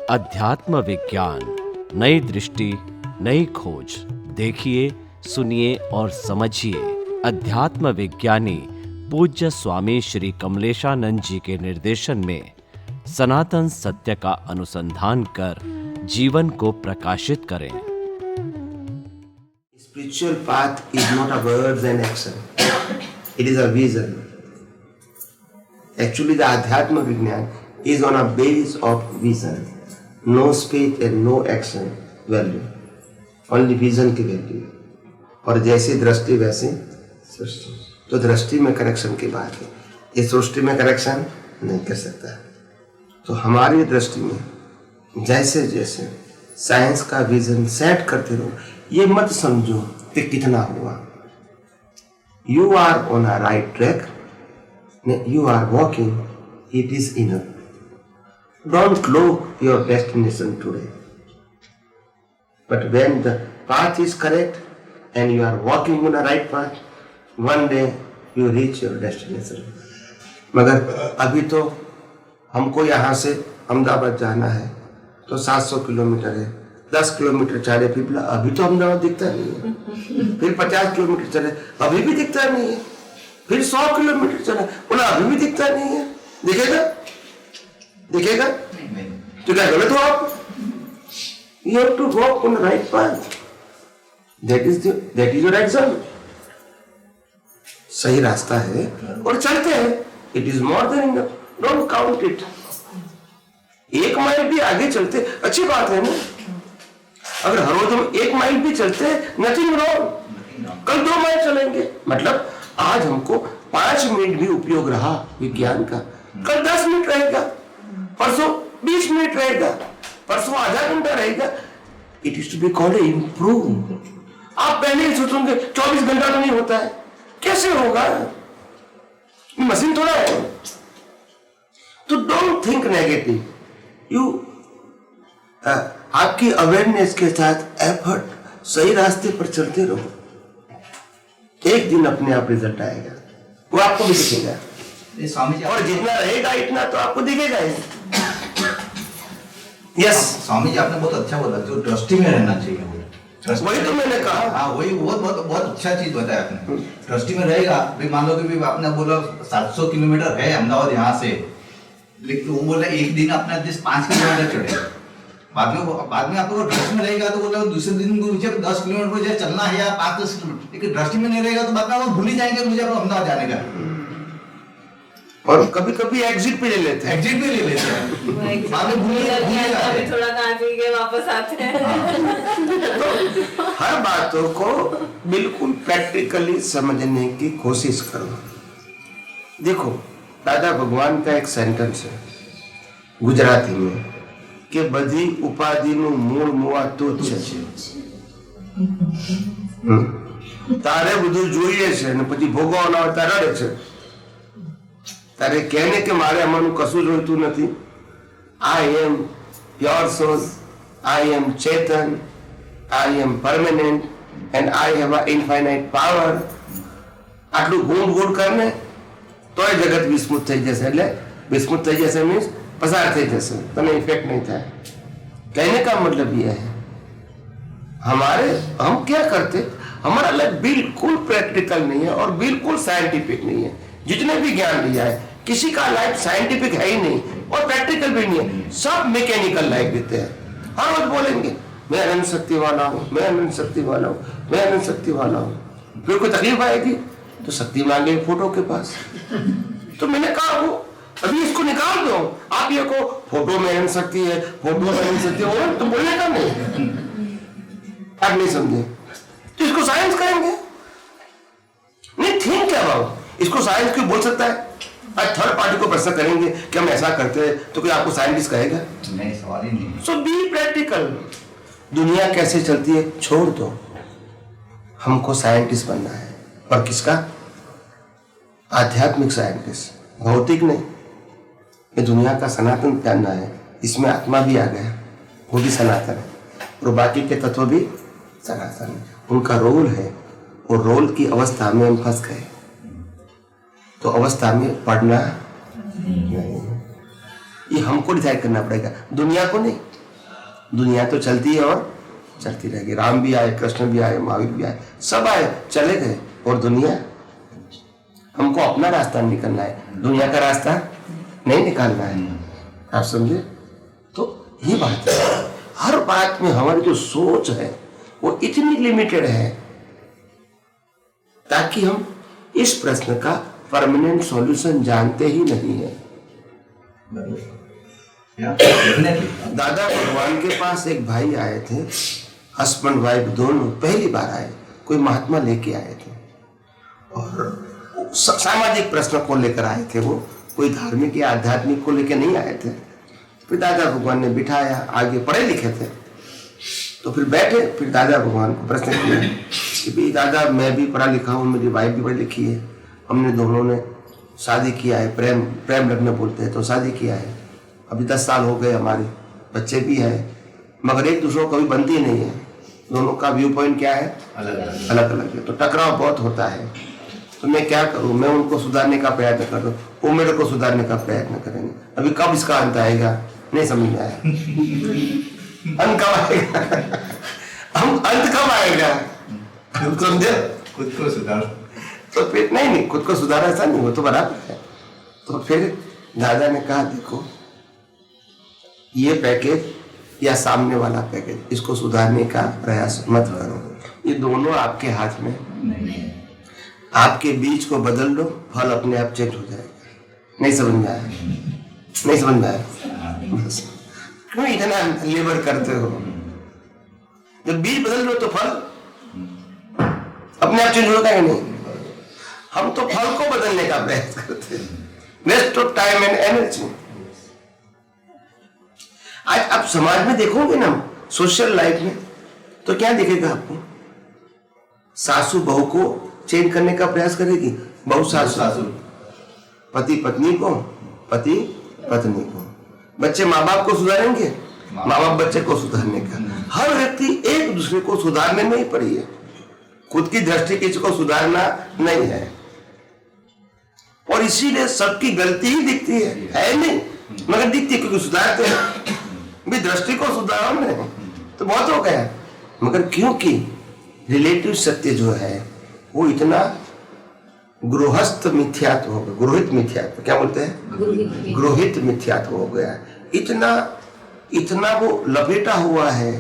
अध्यात्म विज्ञान, नई दृष्टि, नई खोज। देखिए, सुनिए और समझिए। अध्यात्म विज्ञानी पूज्य स्वामी श्री कमलेशानंद जी के निर्देशन में सनातन सत्य का अनुसंधान कर जीवन को प्रकाशित करें। Spiritual path is not a words and action. It is a vision. Actually, the Adhyatma Vigyan is on a base of vision. No speech and no action value. Only vision की value. और जैसी दृष्टि वैसी सृष्टि। तो दृष्टि में correction की बात है। ये सृष्टि में करेक्शन नहीं कर सकता। तो हमारी दृष्टि में जैसे जैसे साइंस का विजन सेट करते रहो, ये मत समझो कि कितना हुआ। You are on a right track, you are walking, it is enough. Don't look your destination today, but when the path is correct and you are walking on a right path, one day you reach your destination. मगर अभी तो हमको यहाँ से अहमदाबाद जाना है तो 700 kilometre है। 10 किलोमीटर चले फिर अभी तो अहमदाबाद दिखता नहीं है। फिर 50 किलोमीटर चले अभी भी दिखता नहीं है। फिर 100 किलोमीटर चले बोला अभी भी दिखता नहीं है। दिखेगा दिखेगा तो क्या गलत हो आप? You have to walk on the right path, that is your exam. सही रास्ता है और चलते हैं, it is more than enough. Don't count it. 1 mile भी आगे चलते अच्छी बात है ना। अगर हर रोज हम 1 माइल भी चलते नथिंग रॉन्ग। कल 2 माइल चलेंगे, मतलब आज हमको 5 मिनट भी उपयोग रहा विज्ञान का, कल 10 मिनट रहेगा, परसों 20 मिनट रहेगा, परसों आधा घंटा रहेगा। It is to be called improve. आप पहले ही सोचोगे 24 घंटा तो नहीं होता है, कैसे होगा? मशीन थोड़ा है। तो डोंट थिंक नेगेटिव। यू आपकी अवेयरनेस के साथ एफर्ट सही रास्ते पर चलते रहो, एक दिन अपने आप रिजल्ट आएगा, वो आपको भी दिखेगा। स्वामी जी, और जितना रहेगा इतना तो आपको दिखेगा ही। यस स्वामी जी, आपने बहुत अच्छा बोला, जो दृष्टि में रहना चाहिए वो। वही तो मैंने कहा। हाँ, वही बहुत अच्छा चीज बताया आपने। दृष्टि में रहेगा भी, मान लो कि भी आपने बोला 700 किलोमीटर है अहमदाबाद यहाँ से, लेकिन वो बोला एक दिन अपना 5 किलोमीटर चढ़े। बाद में आपको दृष्टि में रहेगा तो बोला दूसरे दिन मुझे 10 किलोमीटर मुझे चलना है या 5-10 किलोमीटर, लेकिन दृष्टि में नहीं रहेगा तो बाद में आप भूल ही जाएंगे मुझे अहमदाबाद जाने का। और कभी कभी एग्जिट भी ले लेते हैं। बाद में भूल जाते हैं, थोड़ा कहाँ के वापस आते हैं। तो हर बातों को बिल्कुल प्रैक्टिकली समझने की कोशिश करो। देखो, दादा भगवान का एक सेंटेंस है गुजराती में कि बधी उपाधिનું મૂળ મુવા તુચ્છ છે। તારે બધું જોઈએ છે અને પછી ભોગવવાના હોય તારે રડે છે। તારે કહેને કે મારે આમાંનું કશું જોઈતું નથી। I am pure soul, I am Chetan, I am permanent and I have an infinite power। આટલું ગુણ ગુણ કરને તોય જગત વિસ્મૃત થઈ જશે। એટલે વિસ્મૃત થઈ જશે મીન્સ पसार થઈ જશે, તને इफेक्ट नहीं था। कहने का मतलब यह है, हम क्या करते, हमारा लाइफ बिल्कुल प्रैक्टिकल नहीं है और बिल्कुल साइंटिफिक नहीं है। जितने भी ज्ञान लिया है, किसी का लाइफ साइंटिफिक है ही नहीं और प्रैक्टिकल भी नहीं है। सब मैकेनिकल लाइफ देते हैं। हर रोज बोलेंगे मैं अनंत शक्ति वाला हूँ, मैं अनंत शक्ति वाला हूँ, मैं अनंत शक्ति वाला हूँ। फिर कोई तकलीफ आएगी तो शक्ति मांगे फोटो के पास। तो मैंने कहा वो अभी इसको निकाल दो। आप ये को फोटो में अनंत शक्ति है, फोटो में अनंत शक्ति है, तो बोलने का नहीं। आप नहीं समझे तो इसको साइंस कहेंगे नहीं। थिंक अबाउट इसको साइंस क्यों बोल सकता है? आज थर्ड पार्टी को प्रश्न करेंगे कि हम ऐसा करते हैं तो कोई आपको साइंटिस्ट कहेगा? नहीं, सवाल ही नहीं। सो बी प्रैक्टिकल। दुनिया कैसे चलती है छोड़ दो, हमको साइंटिस्ट बनना है। और किसका? आध्यात्मिक साइंटिस्ट, भौतिक नहीं। ये दुनिया का सनातन जानना है। इसमें आत्मा भी आ गया, वो भी सनातन है और बाकी के तत्व भी सनातन है। उनका रोल है और रोल की अवस्था में हम फंस गए। तो अवस्था में पढ़ना नहीं, ये हमको डिसाइड करना पड़ेगा, दुनिया को नहीं। दुनिया तो चलती है और चलती रहेगी। राम भी आए, कृष्ण भी आए, महावीर भी आए, सब आए चले गए, और दुनिया, हमको अपना रास्ता निकलना है, दुनिया का रास्ता नहीं निकालना है। आप समझे? तो ये बात है, हर बात में हमारी जो सोच है वो इतनी लिमिटेड है ताकि हम इस प्रश्न का परमानेंट सॉल्यूशन जानते ही नहीं है। दादा भगवान के पास एक भाई आए थे, हस्बैंड वाइफ दोनों पहली बार आए, कोई महात्मा लेके आए थे और सामाजिक प्रश्न को लेकर आए थे। वो कोई धार्मिक या आध्यात्मिक को लेकर नहीं आए थे। फिर दादा भगवान ने बिठाया, आगे पढ़े लिखे थे तो फिर बैठे, फिर दादा भगवान को प्रश्न किया कि भाई दादा, मैं भी पढ़ा लिखा हूँ, मेरी वाइफ भी पढ़ी लिखी है, हमने दोनों ने शादी किया है, प्रेम लग्न बोलते हैं, तो शादी किया है, अभी 10 साल हो गए, हमारे बच्चे भी हैं, मगर एक दूसरों को कभी बनती नहीं है, दोनों का व्यू पॉइंट क्या है, अलग अलग है, तो टकराव बहुत होता है। तो मैं क्या करूं, मैं उनको सुधारने का प्रयत्न कर रहा हूं, वो मेरे को सुधारने का प्रयत्न करेंगे, अभी कब इसका अंत आएगा नहीं समझ में आया। अंत कब आएगा, हम अंत कब आएगा, समझे? खुद को सुधार, तो फिर नहीं, खुद को सुधारा ऐसा नहीं, वो तो बराबर है। तो फिर दादा ने कहा देखो, ये पैकेज या सामने वाला पैकेज, इसको सुधारने का प्रयास मत करो, ये दोनों आपके हाथ में नहीं। आपके बीज को बदल लो, फल अपने आप चेंज हो जाएगा। नहीं समझ में आया, नहीं समझ में आया, क्यों इतना लेबर करते हो? जब बीज बदल लो तो फल अपने आप चेंज होगा या नहीं? हम तो फल को बदलने का प्रयास करते हैं, waste of time and energy. आज आप समाज में देखोगे ना, सोशल लाइफ में, तो क्या दिखेगा आपको? सासू बहू को चेंज करने का प्रयास करेगी, बहू सासू, पति पत्नी को, पति पत्नी को, बच्चे माँ बाप को सुधारेंगे, माँ बाप बच्चे को सुधारने का। हर व्यक्ति एक दूसरे को सुधारने में ही पड़ी है, खुद की दृष्टि किसी को सुधारना नहीं है, और इसीलिए सबकी गलती ही दिखती है नहीं, मगर दिखती है क्योंकि सुधारते हैं। भी दृष्टि को सुधारो नहीं तो बहुत हो गया, मगर क्योंकि रिलेटिव सत्य जो है वो इतना गृहस्थ मिथ्यात्व हो गया, गृहित मिथ्यात्व, क्या बोलते हैं, गृहित मिथ्यात्व हो गया, इतना वो लपेटा हुआ है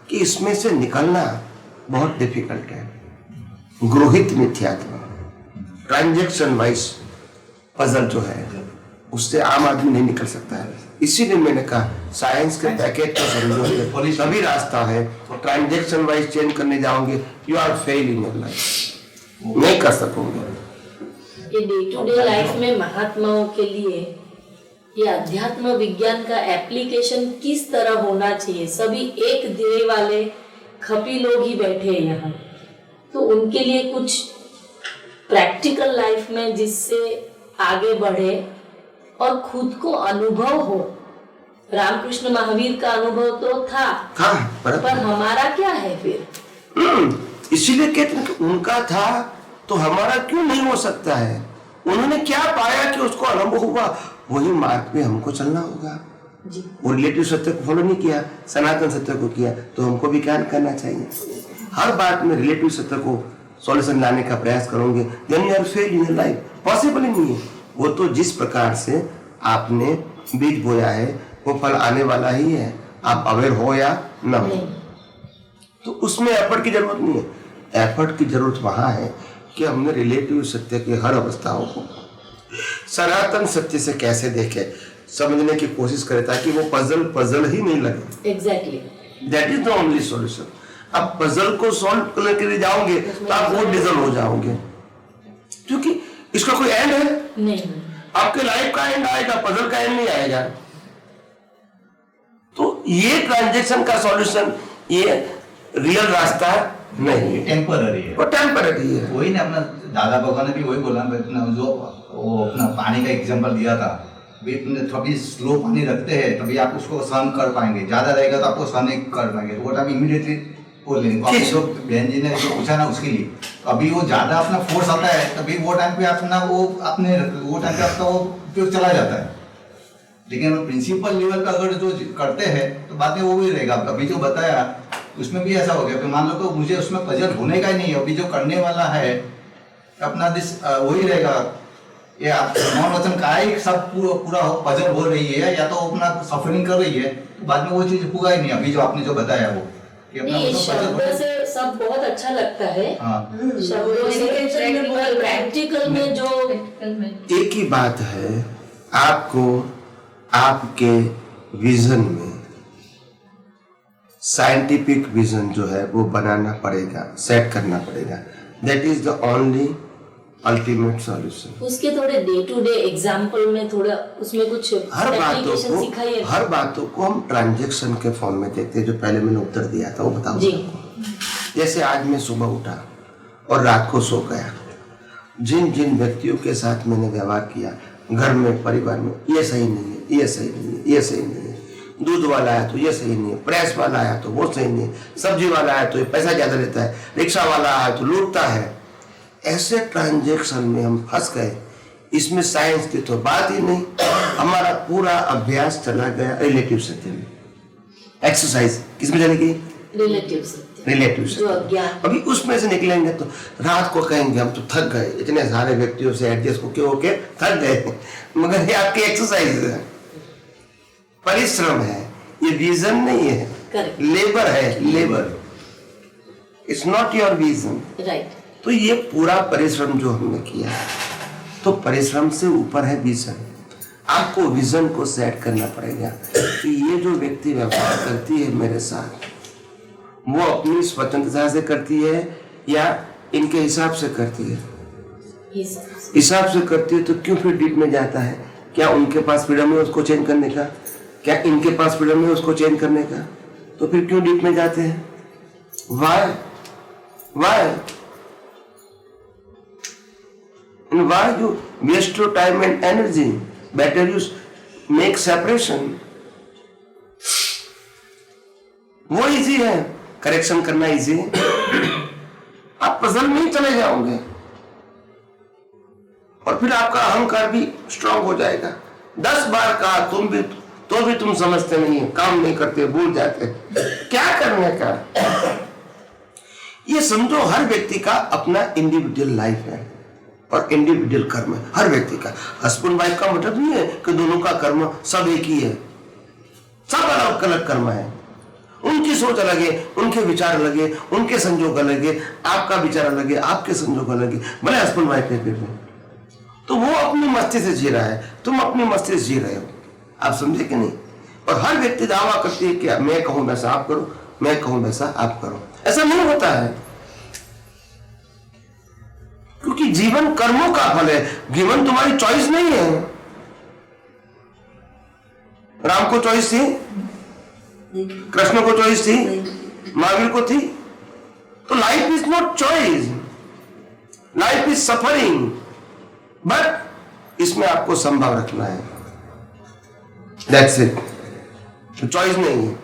कि इसमें से निकलना बहुत डिफिकल्ट है। गृहित मिथ्यात्व, ट्रांजैक्शन वाइज पजल जो है, उससे आम आदमी नहीं निकल सकता है। इसीलिए मैंने कहा साइंस के पैकेज को समझोगे तभी रास्ता है, ट्रांजैक्शन वाइज चेंज करने जाओगे, you are fail in your life, नहीं कर सकोगे। ये डे टू डे लाइफ में महात्माओं के लिए ये अध्यात्म विज्ञान का एप्लीकेशन किस तरह होना चाहिए? सभी एक ध्येय वाले खपी लोग ही बैठे हैं यहाँ, तो उनके लिए कुछ प्रैक्टिकल लाइफ में जिससे आगे बढ़े और खुद को अनुभव हो। रामकृष्ण महावीर का अनुभव तो था पर हमारा क्या है फिर? इसीलिए कहते हैं कि उनका था तो हमारा क्यों नहीं हो सकता है? उन्होंने क्या पाया कि उसको अनुभव हुआ, वही मार्ग पे हमको चलना होगा। वो रिलेटिव सत्य को फॉलो नहीं किया, सनातन सत्य को किया, तो हमको भी क्या करना चाहिए? हर बात में रिलेटिव सत्य को सॉल्यूशन लाने का प्रयास करोगे, then you are fail in life. Possible ही नहीं है। वो तो जिस प्रकार से आपने बीज बोया है वो फल आने वाला ही है, आप अवेयर हो या न हो, तो उसमें एफर्ट की जरूरत नहीं है। एफर्ट की जरूरत वहां है कि हमने रिलेटिव सत्य की हर अवस्थाओं को सनातन सत्य से कैसे देखे, समझने की कोशिश करें, ताकि वो पजल ही नहीं लगे। Exactly, that is the only solution. अब पजल को सॉल्व करने के लिए जाओगे तो आप वो डिजल हो जाओगे, क्योंकि इसका कोई एंड है नहीं। आपके लाइफ का एंड आएगा, पजल का एंड नहीं आएगा। तो ये ट्रांजैक्शन का सॉल्यूशन, ये रियल रास्ता नहीं है, टेम्पररी है, वो टेम्पररी है। वही ना, अपना दादा बाबा ने भी वही बोला, जो वो अपना पानी का एग्जांपल दिया था, थोड़ी स्लो पानी रखते हैं तभी आप उसको सहन कर पाएंगे, ज्यादा रहेगा तो आपको सहन नहीं कर पाएंगे, तो वो टाइम इमीडिएटली बोल लेंगे। जो बहन जी ने जो पूछा ना उसके लिए, अभी वो ज्यादा अपना फोर्स आता है तभी वो टाइम पे अपना वो अपने वो टाइम पे आपका वो उपयोग चला जाता है। लेकिन प्रिंसिपल लेवल पे अगर जो करते हैं तो बाद में वो भी रहेगा। अभी जो बताया उसमें भी ऐसा हो गया कि मान लो तो मुझे उसमें पजल होने का ही नहीं है, अभी जो करने वाला है अपना वही रहेगा, ये मौन वचन का ही सब पूरा पजल हो रही है, या तो अपना सफरिंग कर रही है, तो बाद में वो चीज होगा ही नहीं। अभी जो आपने जो बताया वो नहीं, शब्द से सब बहुत अच्छा लगता है, शब्दों से प्रैक्टिकल में जो एक ही बात है, आपको आपके विजन में साइंटिफिक विजन जो है वो बनाना पड़ेगा, सेट करना पड़ेगा। That is the only ultimate solution. उसके थोड़े डे टू डे एग्जांपल में थोड़ा उसमें कुछ एप्लीकेशन सिखाइए। हर बातों को हम ट्रांजैक्शन के फॉर्म में देखते हैं। जो पहले मैंने उत्तर दिया था वो बताओ जी। जैसे आज मैं सुबह उठा और रात को सो गया, जिन जिन व्यक्तियों के साथ मैंने व्यवहार किया घर में, परिवार में, ये सही नहीं है, ये सही नहीं है, ये सही नहीं है, दूध वाला आया तो ये सही नहीं है, प्रेस वाला आया तो वो सही नहीं है, सब्जी वाला आया तो ये पैसा ज्यादा लेता है, रिक्शा वाला आया तो लूटता है, ऐसे ट्रांजैक्शन में हम फंस गए। इसमें साइंस की तो बात ही नहीं, हमारा पूरा अभ्यास चला गया रिलेटिव सत्य में। एक्सरसाइज किसमें चलेगी? रिलेटिव सत्य। अभी उसमें से निकलेंगे तो रात को कहेंगे हम तो थक गए, इतने सारे व्यक्तियों से एडजस्ट होके थक गए, मगर ये आपकी एक्सरसाइज है, परिश्रम है, ये विजन नहीं है, लेबर है, labour. It's not your vision, right. तो ये पूरा परिश्रम जो हमने किया, तो परिश्रम से ऊपर है विजन। आपको विजन को सेट करना पड़ेगा कि ये जो व्यक्ति व्यवहार करती है मेरे साथ, वो अपनी स्वतंत्रता से करती है या इनके हिसाब से करती है? हिसाब से करती है तो क्यों फिर डीप में जाता है? क्या उनके पास फ्रीडम है उसको चेंज करने का? क्या इनके पास फ्रीडम है उसको चेंज करने का? तो फिर क्यों डीप में जाते हैं? Why you waste your time and energy? Better you make separation. वो इजी है, करेक्शन करना इजी है। आप पजल में ही चले जाओगे और फिर आपका अहंकार भी स्ट्रांग हो जाएगा। 10 बार कहा तो भी तुम समझते नहीं है, काम नहीं करते, भूल जाते, क्या करने का? ये समझो हर व्यक्ति का अपना इंडिविजुअल लाइफ है और इंडिविजुअल कर्म है हर व्यक्ति का। हस्बैंड वाइफ का मतलब नहीं है कि दोनों का कर्म सब एक ही है, सब अलग अलग कर्म है। उनकी सोच अलग है, उनके विचार अलग है, उनके संजोग अलग है, आपका विचार अलग है, आपके संजोग अलग है। भले हस्बैंड वाइफ है, फिर तो वो अपनी मस्ती से जी रहा है, तुम अपनी मस्ती से जी रहे हो। आप समझे कि नहीं? और हर व्यक्ति दावा करती है कि मैं कहूं वैसा आप करो, मैं कहूं वैसा आप करो। ऐसा नहीं होता है, क्योंकि जीवन कर्मों का फल है, जीवन तुम्हारी चॉइस नहीं है। राम को चॉइस थी, कृष्ण को चॉइस थी, महावीर को थी। तो life is not choice, life is suffering, but इसमें आपको संभव रखना है। That's it. चॉइस नहीं है।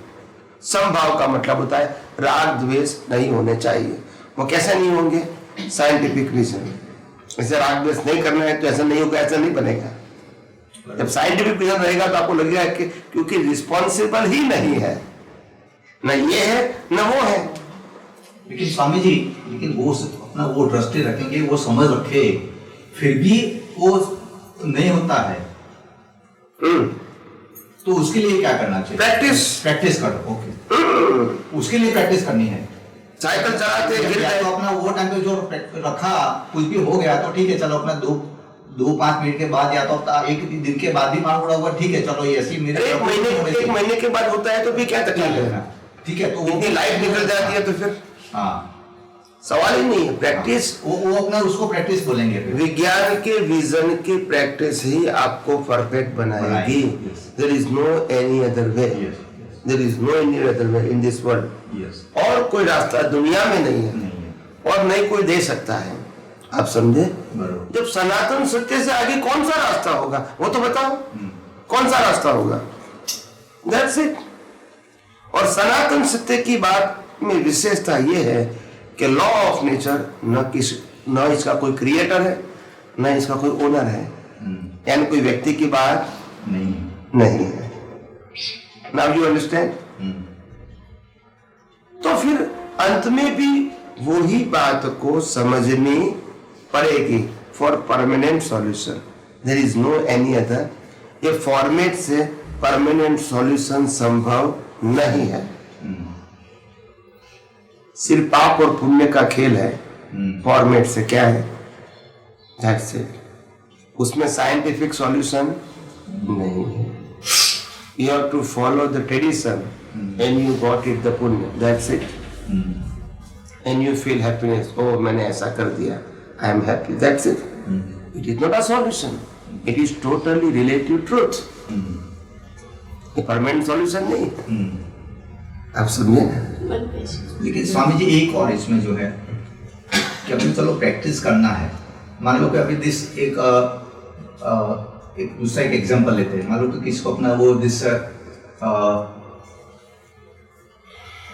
संभाव का मतलब होता है राग द्वेष नहीं होने चाहिए। वो कैसे नहीं होंगे? Scientific reason. ऐसे राग द्वेष नहीं करना है तो ऐसा नहीं होगा, ऐसा नहीं बनेगा। जब साइंटिफिक रीजन रहेगा तो आपको लगेगा कि क्योंकि रिस्पॉन्सिबल ही नहीं है, न ये है न वो है। लेकिन स्वामी जी, लेकिन वो अपना वो दृष्टि रखेंगे, वो समझ रखे, फिर भी वो नहीं होता है, तो उसके लिए क्या करना चाहिए? प्रैक्टिस करो। ओके, उसके लिए प्रैक्टिस करनी है। साइकिल चलाते तो अपना वो टाइम पे जो रखा, कुछ भी हो गया तो ठीक है, चलो अपना 2-5 मिनट के बाद या तो एक दिन के बाद भी मार पड़ा होगा, ठीक है, चलो ये ऐसी मेरे एक महीने के बाद होता है तो भी क्या तकलीफ है? ठीक है, तो वो लाइफ निकल जाती है तो फिर हाँ सवाल ही नहीं है। प्रैक्टिस वो अपना उसको प्रैक्टिस बोलेंगे। विज्ञान के विजन की प्रैक्टिस ही आपको परफेक्ट बनाएगी। There is no any other way, there is no any other way in this world. और कोई रास्ता दुनिया में नहीं है और नहीं कोई दे सकता है। आप समझे? जब सनातन सत्य से आगे कौन सा रास्ता होगा वो तो बताओ, कौन सा रास्ता होगा? That's it. और सनातन सत्य की बात में विशेषता ये है कि लॉ ऑफ नेचर न इसका कोई क्रिएटर है, न इसका कोई ओनर है, यानी कोई व्यक्ति की बात नहीं है। Now you understand? तो फिर अंत में भी वही बात को समझनी पड़ेगी। For permanent solution there is no any other. ये फॉर्मेट से परमानेंट सॉल्यूशन संभव नहीं है। सिर्फ पाप और पुण्य का खेल है। फॉर्मेट से क्या है? That's it. उसमें साइंटिफिक सॉल्यूशन नहीं है। You have to follow the tradition and you got it the punya. That's it. And you feel happiness. Oh, मैंने ऐसा कर दिया. I am happy. That's it. It is not a solution. It is totally relative truth. ये permanent solution नहीं। आप समझे ना? लेकिन स्वामी जी एक और इसमें जो है कि अभी चलो प्रैक्टिस करना है। मान लो कि अभी एक दूसरा एक एग्जांपल लेते हैं। मान लो कि किसको अपना वो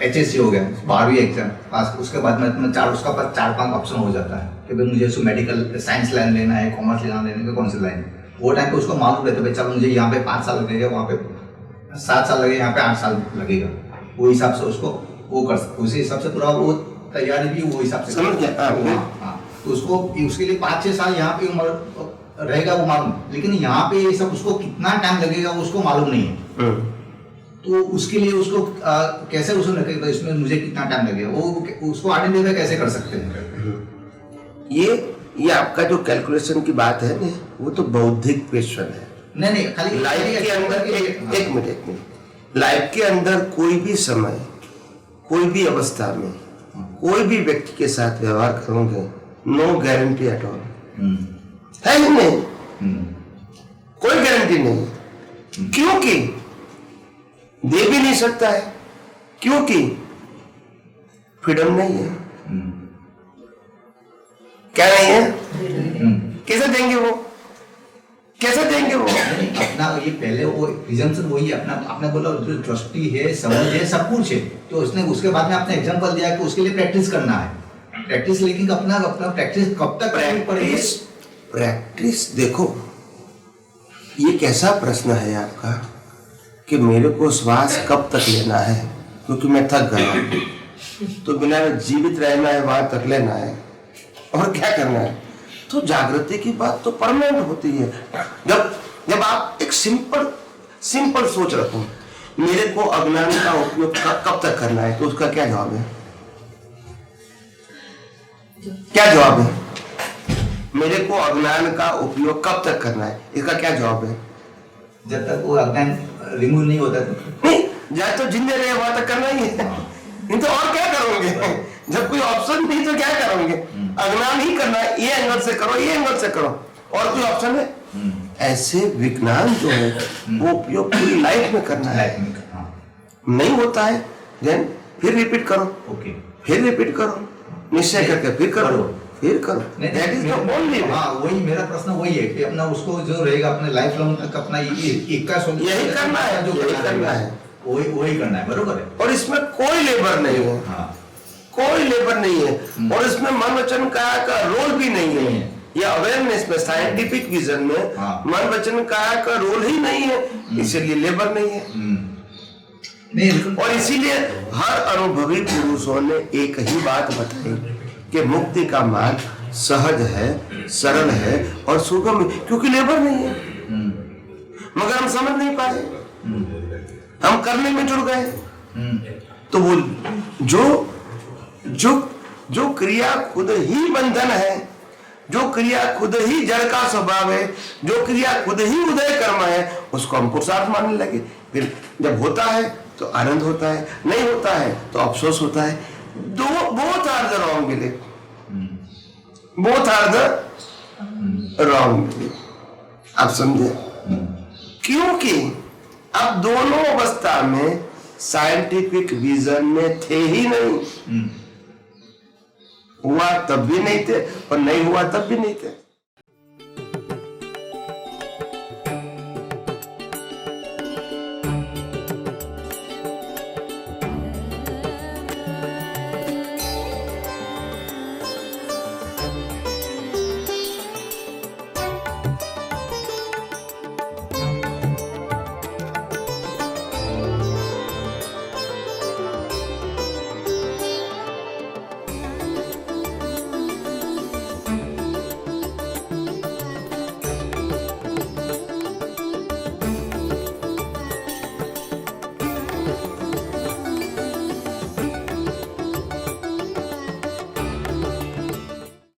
HSC हो गया, 12वीं एग्जाम पास, उसके बाद में अपना उसका पास 4-5 ऑप्शन हो जाता है कि भाई मुझे उसको मेडिकल साइंस लाइन लेना है, कॉमर्स लेना है, कौन सी लाइन। वो टाइम पे उसको मालूम रहता है भाई चलो मुझे यहाँ पे 5 साल लगेगा, वहाँ पे 7 साल लगेगा, यहाँ पे 8 साल लगेगा। वो हिसाब से उसको वो कर सकते, उसी हिसाब से पूरा वो तैयारी भी वो हिसाब से समझ गया। हाँ, तो उसको उसके लिए 5-6 साल यहाँ पे उम्र रहेगा वो मालूम, लेकिन यहाँ पे ये सब उसको कितना टाइम लगेगा वो उसको मालूम नहीं है। तो उसके लिए उसको कैसे उसको लगेगा इसमें मुझे कितना टाइम लगेगा, वो उसको आइडेंटिफाई कैसे कर सकते हैं? ये आपका जो कैलकुलेशन की बात है ना, वो तो बौद्धिक क्वेश्चन है। नहीं खाली लाइफ के अंदर एक मिनट लाइफ के अंदर कोई भी समय, कोई भी अवस्था में, कोई भी व्यक्ति के साथ व्यवहार करोगे, नो गारंटी एट ऑल है ही नहीं। कोई गारंटी नहीं, क्योंकि दे भी नहीं सकता है, क्योंकि फ्रीडम नहीं है। क्या नहीं है? कैसे देंगे वो? कैसे देंगे वो? अपना ये पहले वो प्रिजम्पशन वही है, अपना आपने बोला जो ट्रस्टी है, समझ है, सब कुछ है, तो उसने उसके बाद में आपने एग्जांपल दिया कि उसके लिए प्रैक्टिस करना है। प्रैक्टिस लेकिन अपना प्रैक्टिस कब तक करनी पड़ेगी? प्रैक्टिस देखो, ये कैसा प्रश्न है आपका कि मेरे को श्वास कब तक लेना है क्योंकि मैं थक गया हूं, तो बिना जीवित रहना है, वहां तक लेना है, और क्या करना है? तो जागृति की बात तो परमानेंट होती है। जब आप एक सिंपल सोच रखो, मेरे को अज्ञान का उपयोग कब तक करना है, तो उसका क्या जवाब है? क्या जवाब है? मेरे को अज्ञान का उपयोग कब तक करना है, इसका क्या जवाब है? जब तक वो अज्ञान रिमूव नहीं होता नहीं, जब तो जिंदे रहे वहां तक करना ही है। नहीं तो और क्या करोगे? जब कोई ऑप्शन नहीं तो क्या करोगे? अज्ञान ही करना है, ये एंगल से करो, ये एंगल से करो, और कोई ऑप्शन है? ऐसे विज्ञान जो है वो उपयोग पूरी लाइफ में करना है। नहीं होता है देन फिर रिपीट करो, फिर रिपीट करो, निश्चय करके फिर करो, फिर करो। That is the only way. हाँ, वही मेरा प्रश्न वही है कि अपना उसको जो रहेगा अपने लाइफ लॉन्ग तक अपना एक का सोल्यूशन यही करना है, जो करना है वही करना है, बरोबर है। और इसमें कोई लेबर नहीं है। हाँ, कोई लेबर नहीं है, और इसमें मन वचन काया का रोल भी नहीं है। ये अवेयरनेस में, साइंटिफिक विजन में मन वचन काया का रोल ही नहीं है, इसीलिए लेबर नहीं है। और इसीलिए हर अनुभवी पुरुषों ने एक ही बात बताई कि मुक्ति का मार्ग सहज है, सरल है और सुगम है, क्योंकि लेबर नहीं है। मगर हम समझ नहीं पाए, हम करने में जुड़ गए। तो वो जो क्रिया खुद ही बंधन है, जो क्रिया खुद ही जड़ का स्वभाव है, जो क्रिया खुद ही उदय कर्म है, उसको हम पुरुषार्थ मानने लगे। फिर जब होता है तो आनंद होता है, नहीं होता है तो अफसोस होता है। Both are the wrong belief, both are the wrong belief. आप समझे? क्योंकि अब दोनों अवस्था में साइंटिफिक विजन में थे ही नहीं। हुआ तब भी नहीं थे और नहीं हुआ तब भी नहीं थे।